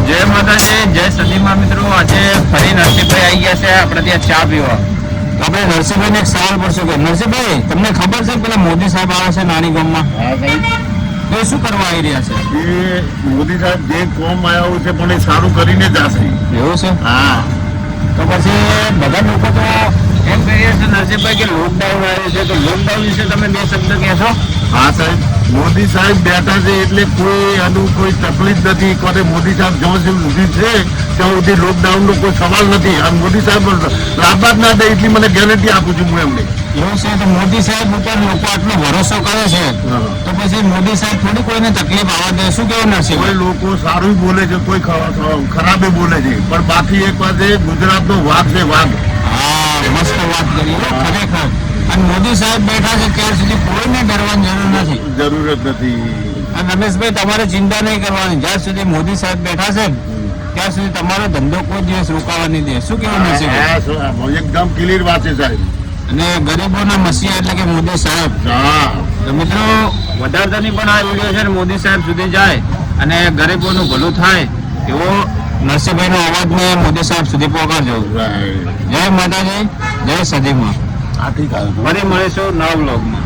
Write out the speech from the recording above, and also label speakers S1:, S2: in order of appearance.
S1: જય માતાજી, જય સદીમાં મિત્રો. આજે ફરી નરસિંહભાઈ આવી ગયા છે આપણે ત્યાં ચા પીવા. આપણે નરસિંહભાઈને એક સવાલ પૂછશું કે નરસિંહભાઈ, તમને ખબર છે પેલા મોદી સાહેબ આવે છે નાની ગામમાં?
S2: હા સાહેબ,
S1: તો એ શું કરવા આવી રહ્યા છે?
S2: એ મોદી સાહેબ જે કોમ આવ્યું છે પણ એ સારું કરીને જ આવશે.
S1: એવું છે?
S2: હા,
S1: તો પછી બધા લોકો તો એમ કહીએ છે નરસિંહભાઈ કે લોકડાઉન આવ્યું છે, તો લોકડાઉન વિશે તમે બે શબ્દ કહેશો?
S2: હા સાહેબ, મોદી સાહેબ બેઠા છે એટલે કોઈ આનું કોઈ તકલીફ નથી. કોને મોદી સાહેબ જ્યાં સુધી છે ત્યાં સુધી લોકડાઉનનો કોઈ સવાલ નથી. અને મોદી સાહેબ લાભ જ ના દે એટલી મને ગેરંટી આપું છું હું એમને.
S1: એવું છે? તો મોદી સાહેબ ઉપર લોકો આટલો ભરોસો કરે છે, તો પછી મોદી સાહેબ થોડી કોઈને તકલીફ આવવા દે? શું કેવું
S2: કોઈ
S1: નરસિંહભાઈ?
S2: લોકો સારું બોલે છે, કોઈ ખરાબે બોલે છે, પણ બાકી એક પાસે ગુજરાતનો વાઘ છે, વાઘ.
S1: હા, મસ્ત વાત કરી હો, ખરેખર. અને મોદી સાહેબ બેઠા છે ત્યાર સુધી કોઈને ડરવાની જરૂર નથી.
S2: જરૂર જ નથી.
S1: અને રમેશભાઈ, તમારે ચિંતા નહીં કરવાની. જ્યાં સુધી મોદી સાહેબ બેઠા છે ત્યાં સુધી તમારો ધંધો કોઈ દિવસ રોકાવા નહીં દે. શું કેવું નરસિંહભાઈ?
S2: હા, એકદમ ક્લિયર વાત છે સાહેબ.
S1: અને ગરીબોના મસીહા એટલે કે મોદી સાહેબ.
S2: હા,
S1: તો મિત્રો, વધારતાની પણ આ વિડીયો છે ને મોદી સાહેબ સુધી જાય અને ગરીબોનું ભલું થાય એવો નરસિંહભાઈનો અવાજને મોદી સાહેબ સુધી પહોંચાડજો.
S2: right.
S1: જય માતાજી, જય સદીમાં.
S2: આ ઠીક આવે.
S1: ફરી મળીશું નવા બ્લોગમાં.